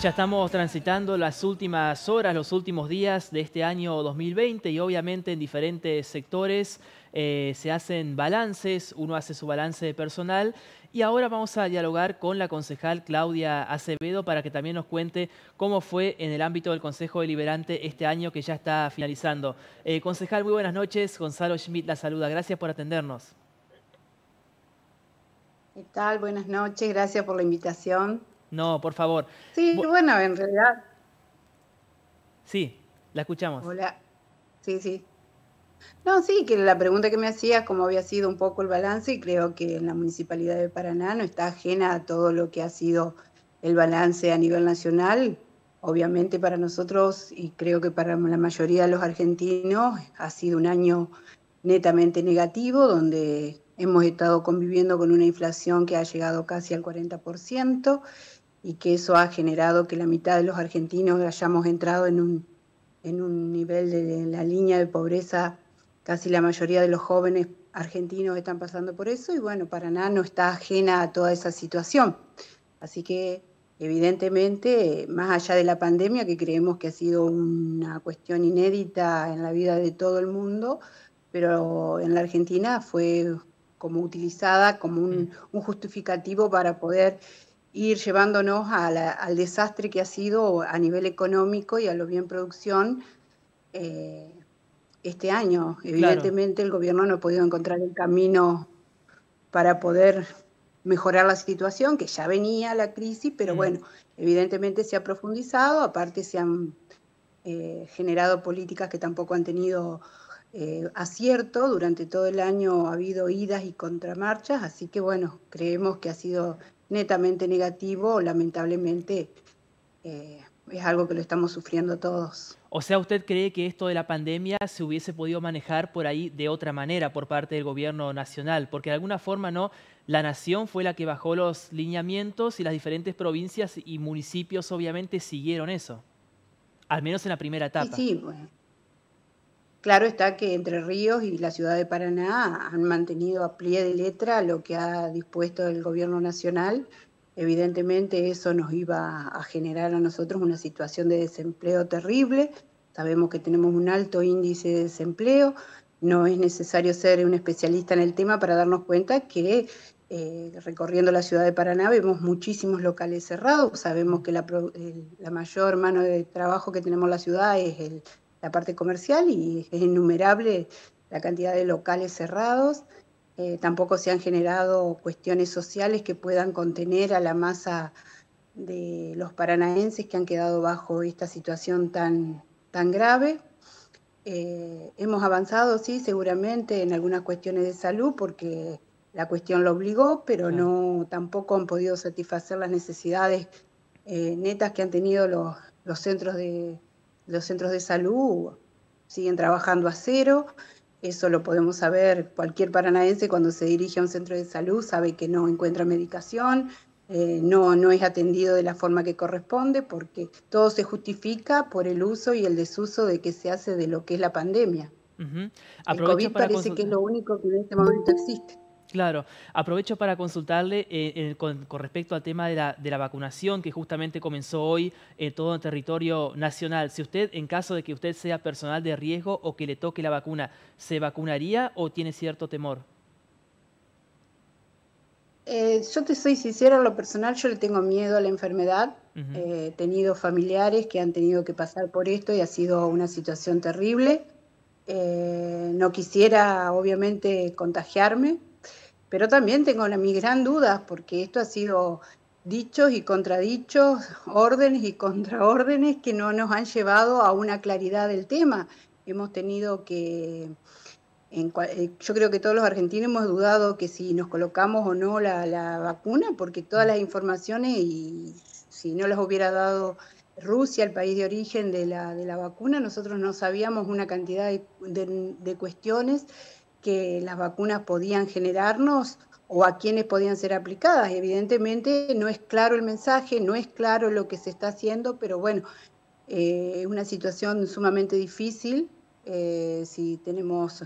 Ya estamos transitando las últimas horas, los últimos días de este año 2020 y obviamente en diferentes sectores se hacen balances, uno hace su balance personal y ahora vamos a dialogar con la concejal Claudia Acevedo para que también nos cuente cómo fue en el ámbito del Consejo Deliberante este año que ya está finalizando. Concejal, muy buenas noches. Gonzalo Schmidt la saluda. Gracias por atendernos. ¿Qué tal? Buenas noches, gracias por la invitación. No, por favor. Sí, bueno, en realidad, Sí, la escuchamos. hola, sí. No, sí, que la pregunta que me hacía, cómo había sido un poco el balance, y creo que en la Municipalidad de Paraná no está ajena a todo lo que ha sido el balance a nivel nacional. Obviamente para nosotros, y creo que para la mayoría de los argentinos, ha sido un año netamente negativo, donde hemos estado conviviendo con una inflación que ha llegado casi al 40%, y que eso ha generado que la mitad de los argentinos hayamos entrado en un nivel de la línea de pobreza. Casi la mayoría de los jóvenes argentinos están pasando por eso y bueno, Paraná no está ajena a toda esa situación. Así que evidentemente, más allá de la pandemia, que creemos que ha sido una cuestión inédita en la vida de todo el mundo, pero en la Argentina fue como utilizada como un justificativo para poder ir llevándonos al desastre que ha sido a nivel económico y a lo bien producción eh, este año. Claro. Evidentemente el gobierno no ha podido encontrar el camino para poder mejorar la situación, que ya venía la crisis, pero Mm. bueno, evidentemente se ha profundizado, aparte se han generado políticas que tampoco han tenido acierto. Durante todo el año ha habido idas y contramarchas, así que bueno, creemos que ha sido netamente negativo, lamentablemente es algo que lo estamos sufriendo todos. O sea, ¿usted cree que esto de la pandemia se hubiese podido manejar por ahí de otra manera por parte del gobierno nacional? Porque de alguna forma, ¿no? La nación fue la que bajó los lineamientos y las diferentes provincias y municipios obviamente siguieron eso, al menos en la primera Y etapa. sí, bueno, claro está que Entre Ríos y la ciudad de Paraná han mantenido a pie de letra lo que ha dispuesto el gobierno nacional. Evidentemente eso nos iba a generar a nosotros una situación de desempleo terrible. Sabemos que tenemos un alto índice de desempleo. No es necesario ser un especialista en el tema para darnos cuenta que recorriendo la ciudad de Paraná vemos muchísimos locales cerrados. Sabemos que la mayor mano de trabajo que tenemos en la ciudad es la parte comercial y es innumerable la cantidad de locales cerrados. Tampoco se han generado cuestiones sociales que puedan contener a la masa de los paranaenses que han quedado bajo esta situación tan grave. Hemos avanzado, sí, seguramente en algunas cuestiones de salud porque la cuestión lo obligó, pero Claro. no tampoco han podido satisfacer las necesidades netas que han tenido los centros de salud. Siguen trabajando a cero. Eso lo podemos saber, cualquier paranaense cuando se dirige a un centro de salud sabe que no encuentra medicación, no es atendido de la forma que corresponde, porque todo se justifica por el uso y el desuso de que se hace de lo que es la pandemia. Ujú. El Aprovecho COVID para parece que es consultar. lo único que en este momento existe. Claro, aprovecho para consultarle con respecto al tema de la vacunación que justamente comenzó hoy en todo el territorio nacional. Si usted, en caso de que usted sea personal de riesgo o que le toque la vacuna, ¿se vacunaría o tiene cierto temor? Yo te soy sincera, en lo personal yo le tengo miedo a la enfermedad. Ujú. He tenido familiares que han tenido que pasar por esto y ha sido una situación terrible. No quisiera, obviamente, contagiarme, pero también tengo mis gran dudas porque esto ha sido dichos y contradichos, órdenes y contraórdenes que no nos han llevado a una claridad del tema. Hemos tenido que yo creo que todos los argentinos hemos dudado que si nos colocamos o no la vacuna, porque todas Mm. las informaciones, y si no las hubiera dado Rusia, el país de origen de la vacuna, nosotros no sabíamos una cantidad de cuestiones que las vacunas podían generarnos o a quienes podían ser aplicadas. Evidentemente no es claro el mensaje, no es claro lo que se está haciendo, pero bueno, es una situación sumamente difícil. Si tenemos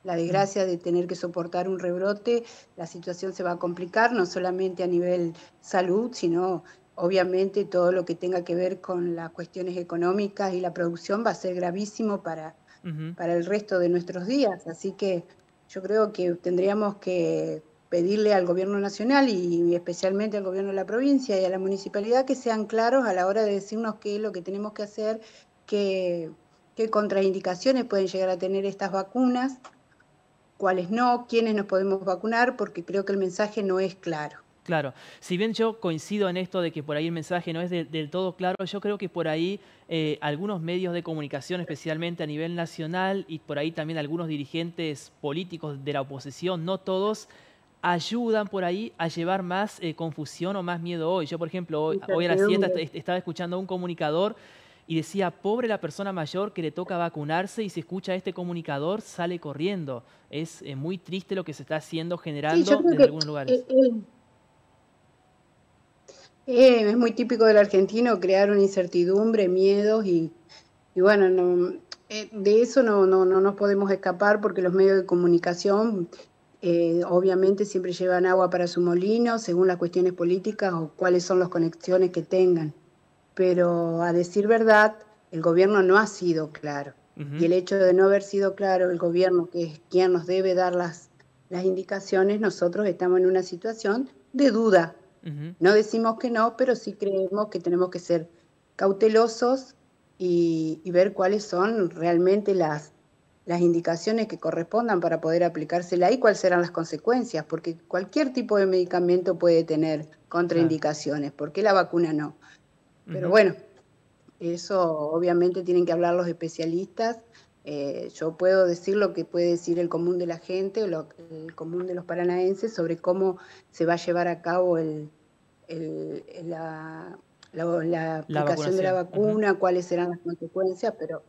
la Mm. desgracia de tener que soportar un rebrote, la situación se va a complicar, no solamente a nivel salud, sino obviamente todo lo que tenga que ver con las cuestiones económicas y la producción va a ser gravísimo Ujú. para el resto de nuestros días. Así que yo creo que tendríamos que pedirle al gobierno nacional y especialmente al gobierno de la provincia y a la municipalidad que sean claros a la hora de decirnos qué es lo que tenemos que hacer, qué, qué contraindicaciones pueden llegar a tener estas vacunas, cuáles no, quiénes nos podemos vacunar, porque creo que el mensaje no es claro. Claro, si bien yo coincido en esto de que por ahí el mensaje no es del todo claro, yo creo que por ahí algunos medios de comunicación, especialmente a nivel nacional, y por ahí también algunos dirigentes políticos de la oposición, no todos, ayudan por ahí a llevar más confusión o más miedo hoy. Yo, por ejemplo, hoy a la siesta Incertidumbre. estaba escuchando a un comunicador y decía, pobre la persona mayor que le toca vacunarse y si escucha este comunicador sale corriendo. Es muy triste lo que se está haciendo, Sí, yo generando creo desde que algunos lugares. es muy típico del argentino crear una incertidumbre, miedos y bueno, de eso no nos podemos escapar porque los medios de comunicación obviamente siempre llevan agua para su molino según las cuestiones políticas o cuáles son las conexiones que tengan. Pero a decir verdad, el gobierno no ha sido claro. Y Ujú. el hecho de no haber sido claro el gobierno, que es quien nos debe dar las indicaciones, nosotros estamos en una situación de duda. Ujú. No decimos que no, pero sí creemos que tenemos que ser cautelosos y ver cuáles son realmente las indicaciones que correspondan para poder aplicársela y cuáles serán las consecuencias, porque cualquier tipo de medicamento puede tener Claro. contraindicaciones, ¿por qué la vacuna no? Pero Ujú. bueno, eso obviamente tienen que hablar los especialistas. Yo puedo decir lo que puede decir el común de la gente, el común de los paranaenses sobre cómo se va a llevar a cabo el- la, la La aplicación de la vacunación. Ujú. vacuna, cuáles serán las consecuencias, pero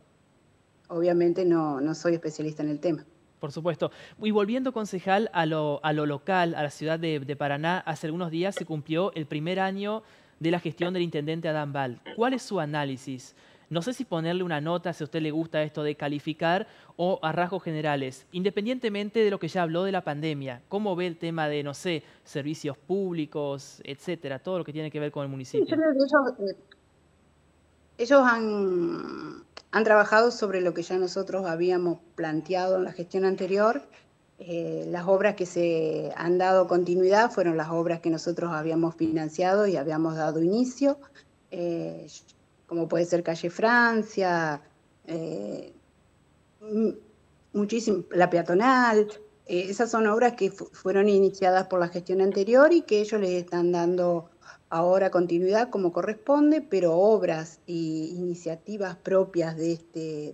obviamente no soy especialista en el tema. Por supuesto. Y volviendo, concejal, a lo local, a la ciudad de Paraná, hace algunos días se cumplió el primer año de la gestión del intendente Adán Bal. ¿Cuál es su análisis? No sé si ponerle una nota, si a usted le gusta esto de calificar, o a rasgos generales, independientemente de lo que ya habló de la pandemia. ¿Cómo ve el tema de, no sé, servicios públicos, etcétera, todo lo que tiene que ver con el Sí, yo municipio? creo que ellos han trabajado sobre lo que ya nosotros habíamos planteado en la gestión anterior. Las obras que se han dado continuidad fueron las obras que nosotros habíamos financiado y habíamos dado inicio, eh, como puede ser Calle Francia, eh, muchísimo, la peatonal. Esas son obras que fueron iniciadas por la gestión anterior y que ellos les están dando ahora continuidad como corresponde, pero obras e iniciativas propias de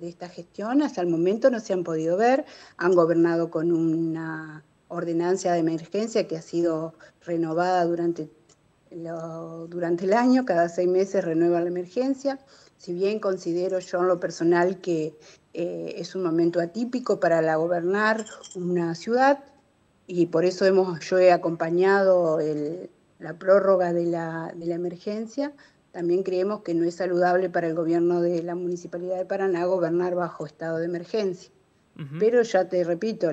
esta gestión hasta el momento no se han podido ver. Han gobernado con una ordenanza de emergencia que ha sido renovada durante el año, cada 6 meses renueva la emergencia. Si bien considero yo en lo personal que es un momento atípico para la gobernar una ciudad y por eso yo he acompañado la prórroga de la emergencia. También creemos que no es saludable para el gobierno de la Municipalidad de Paraná gobernar bajo estado de emergencia. Ujú. Pero ya te repito,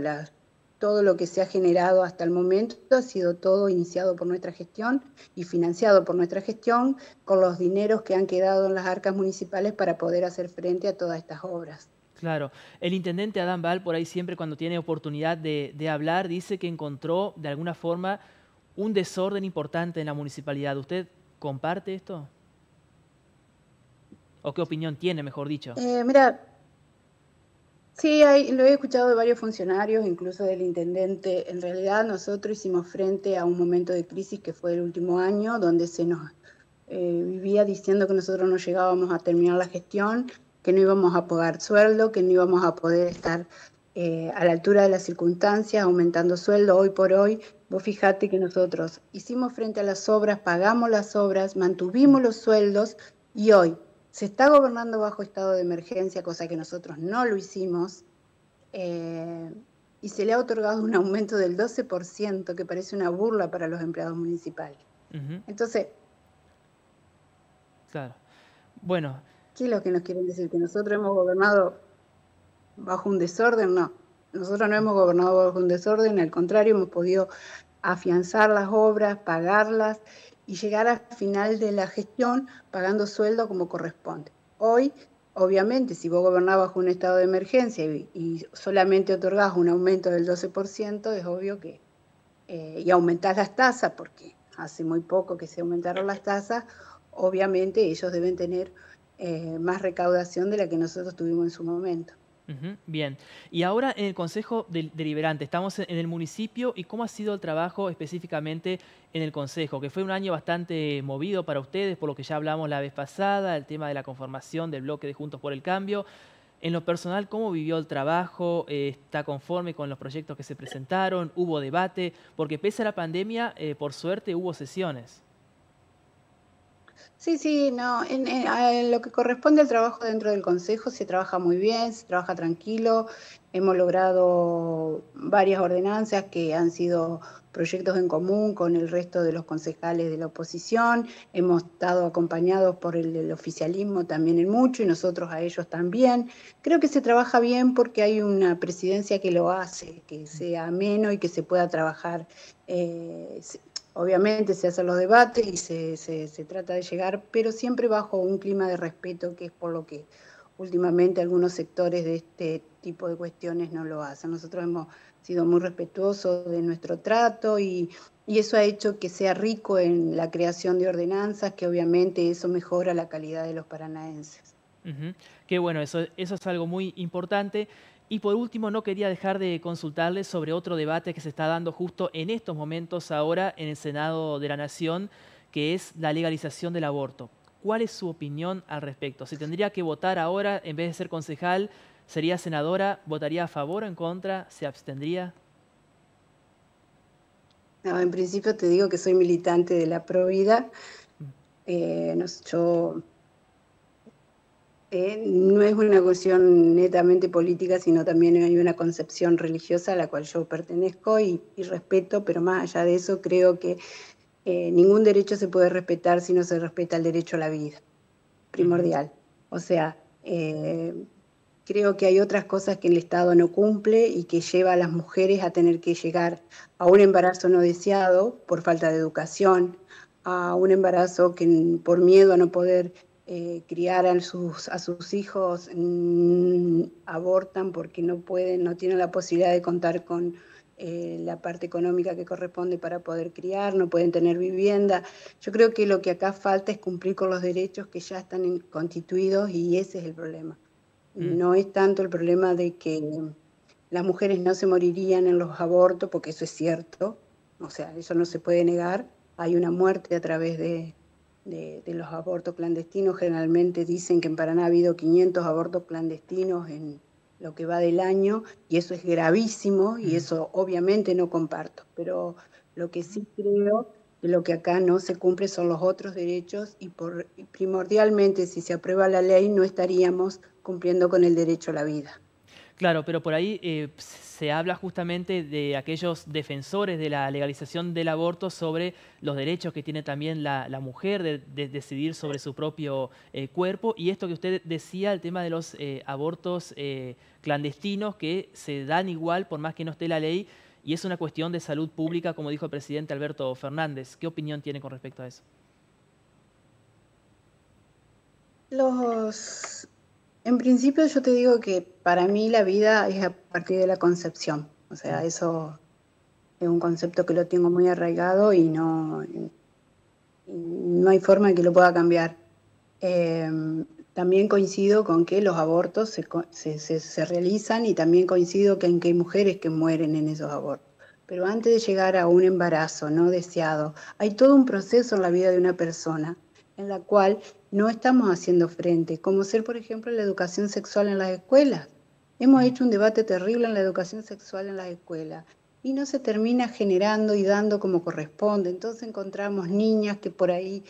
todo lo que se ha generado hasta el momento ha sido todo iniciado por nuestra gestión y financiado por nuestra gestión con los dineros que han quedado en las arcas municipales para poder hacer frente a todas estas obras. Claro, el intendente Adán Bal por ahí siempre cuando tiene oportunidad de hablar dice que encontró de alguna forma un desorden importante en la municipalidad. ¿Usted comparte esto? ¿O qué opinión tiene, mejor dicho? Mira, sí, lo he escuchado de varios funcionarios, incluso del intendente. En realidad nosotros hicimos frente a un momento de crisis que fue el último año, donde se nos vivía diciendo que nosotros no llegábamos a terminar la gestión, que no íbamos a pagar sueldo, que no íbamos a poder estar a la altura de las circunstancias, aumentando sueldo. Hoy por hoy, vos fijate que nosotros hicimos frente a las obras, pagamos las obras, Mm. mantuvimos los sueldos y hoy se está gobernando bajo estado de emergencia, cosa que nosotros no lo hicimos, eh, y se le ha otorgado un aumento del 12%, que parece una burla para los empleados municipales. Ujú. Entonces, Claro. Bueno, ¿qué es lo que nos quieren decir? ¿Que nosotros hemos gobernado bajo un desorden? No, nosotros no hemos gobernado bajo un desorden, al contrario, hemos podido afianzar las obras, pagarlas y llegar al final de la gestión pagando sueldo como corresponde. Hoy, obviamente, si vos gobernás bajo un estado de emergencia y solamente otorgás un aumento del 12%, es obvio que, y aumentás las tasas, porque hace muy poco que se aumentaron las tasas, obviamente ellos deben tener más recaudación de la que nosotros tuvimos en su momento. Ujú, bien. Y ahora en el Consejo Deliberante, estamos en el municipio y cómo ha sido el trabajo específicamente en el Consejo, que fue un año bastante movido para ustedes, por lo que ya hablamos la vez pasada, el tema de la conformación del bloque de Juntos por el Cambio. En lo personal, ¿cómo vivió el trabajo? ¿Está conforme con los proyectos que se presentaron? ¿Hubo debate? Porque pese a la pandemia, por suerte hubo sesiones. Sí, sí, no, en lo que corresponde al trabajo dentro del Consejo se trabaja muy bien, se trabaja tranquilo, hemos logrado varias ordenanzas que han sido proyectos en común con el resto de los concejales de la oposición, hemos estado acompañados por el oficialismo también en mucho y nosotros a ellos también. Creo que se trabaja bien porque hay una presidencia que lo hace, que sea ameno y que se pueda trabajar. eh, Obviamente se hacen los debates y se trata de llegar, pero siempre bajo un clima de respeto, que es por lo que últimamente algunos sectores de este tipo de cuestiones no lo hacen. Nosotros hemos sido muy respetuosos de nuestro trato y eso ha hecho que sea rico en la creación de ordenanzas, que obviamente eso mejora la calidad de los paranaenses. Ujú. Qué bueno, eso es algo muy importante. Y por último, no quería dejar de consultarles sobre otro debate que se está dando justo en estos momentos ahora en el Senado de la Nación, que es la legalización del aborto. ¿Cuál es su opinión al respecto? Si tendría que votar ahora, en vez de ser concejal, sería senadora, ¿votaría a favor o en contra? ¿Se abstendría? No, en principio te digo que soy militante de la Provida. Mm. Yo no es una cuestión netamente política, sino también hay una concepción religiosa a la cual yo pertenezco y respeto, pero más allá de eso creo que ningún derecho se puede respetar si no se respeta el derecho a la vida, Ujú. primordial. O sea, creo que hay otras cosas que el Estado no cumple y que lleva a las mujeres a tener que llegar a un embarazo no deseado por falta de educación, a un embarazo que por miedo a no poder criar a sus hijos abortan porque no pueden, no tienen la posibilidad de contar con la parte económica que corresponde para poder criar, no pueden tener vivienda. Yo creo que lo que acá falta es cumplir con los derechos que ya están constituidos y ese es el problema. Mm. No es tanto el problema de que las mujeres no se morirían en los abortos, porque eso es cierto, o sea, eso no se puede negar. Hay una muerte a través de los abortos clandestinos. Generalmente dicen que en Paraná ha habido 500 abortos clandestinos en lo que va del año, y eso es gravísimo, y Mm. eso obviamente no comparto. Pero lo que sí creo que lo que acá no se cumple son los otros derechos, y primordialmente, si se aprueba la ley, no estaríamos cumpliendo con el derecho a la vida. Claro, pero por ahí se habla justamente de aquellos defensores de la legalización del aborto sobre los derechos que tiene también la mujer de decidir sobre su propio cuerpo. Y esto que usted decía, el tema de los abortos clandestinos que se dan igual por más que no esté la ley. Y es una cuestión de salud pública, como dijo el presidente Alberto Fernández. ¿Qué opinión tiene con respecto a eso? Los, en principio yo te digo que para mí la vida es a partir de la concepción, o sea, Mm. eso es un concepto que lo tengo muy arraigado y no hay forma de que lo pueda cambiar. Eh, También coincido con que los abortos se realizan y también coincido en que hay mujeres que mueren en esos abortos. Pero antes de llegar a un embarazo no deseado, hay todo un proceso en la vida de una persona en la cual no estamos haciendo frente, como ser, por ejemplo, la educación sexual en las escuelas. Hemos Mm. hecho un debate terrible en la educación sexual en las escuelas y no se termina generando y dando como corresponde. Entonces encontramos niñas que por ahí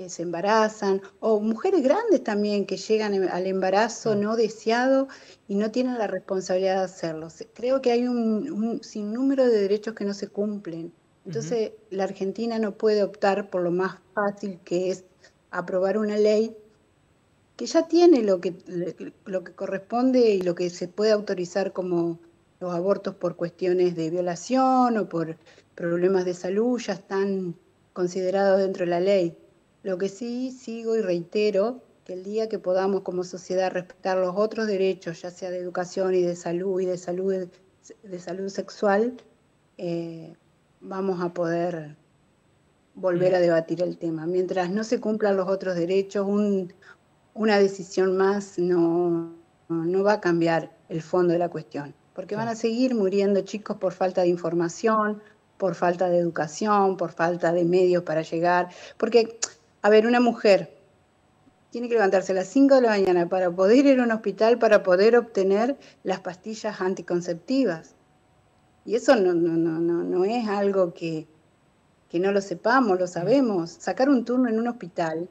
se embarazan, o mujeres grandes también que llegan al embarazo Mm. no deseado y no tienen la responsabilidad de hacerlo. Creo que hay un sinnúmero de derechos que no se cumplen. Ujú. Entonces, la Argentina no puede optar por lo más fácil, que es aprobar una ley que ya tiene lo que corresponde y lo que se puede autorizar como los abortos por cuestiones de violación o por problemas de salud, ya están considerados dentro de la ley. Lo que sí sigo y reitero, que el día que podamos como sociedad respetar los otros derechos, ya sea de educación y de salud de salud sexual, vamos a poder volver Mm, a debatir el tema. Mientras no se cumplan los otros derechos, una decisión más no va a cambiar el fondo de la cuestión, porque van claro. a seguir muriendo chicos por falta de información, por falta de educación, por falta de medios para llegar, porque, a ver, una mujer tiene que levantarse a las 5 de la mañana para poder ir a un hospital, para poder obtener las pastillas anticonceptivas. Y eso no es algo que no lo sepamos, lo Mm. sabemos. Sacar un turno en un hospital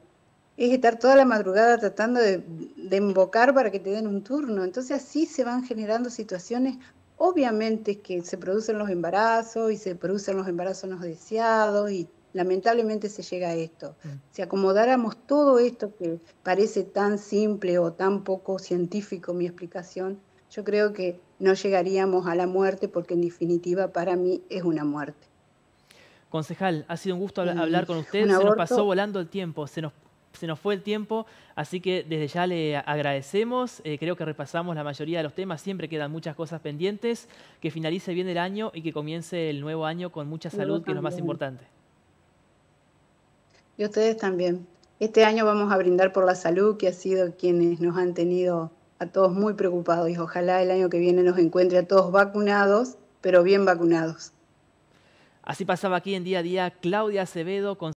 es estar toda la madrugada tratando de invocar para que te den un turno. Entonces así se van generando situaciones, obviamente que se producen los embarazos y se producen los embarazos no deseados y lamentablemente se llega a esto. Mm. Si acomodáramos todo esto que parece tan simple o tan poco científico mi explicación, yo creo que no llegaríamos a la muerte porque en definitiva para mí es una muerte. Concejal, ha sido un gusto hablar Y con un usted. Se nos pasó aborto, volando el tiempo, se nos fue el tiempo, así que desde ya le agradecemos. Creo que repasamos la mayoría de los temas, siempre quedan muchas cosas pendientes. Que finalice bien el año y que comience el nuevo año con mucha yo salud, que es lo más también. importante. Y ustedes también. Este año vamos a brindar por la salud, que ha sido quienes nos han tenido a todos muy preocupados. Y ojalá el año que viene nos encuentre a todos vacunados, pero bien vacunados. Así pasaba aquí en Día a Día Claudia Acevedo,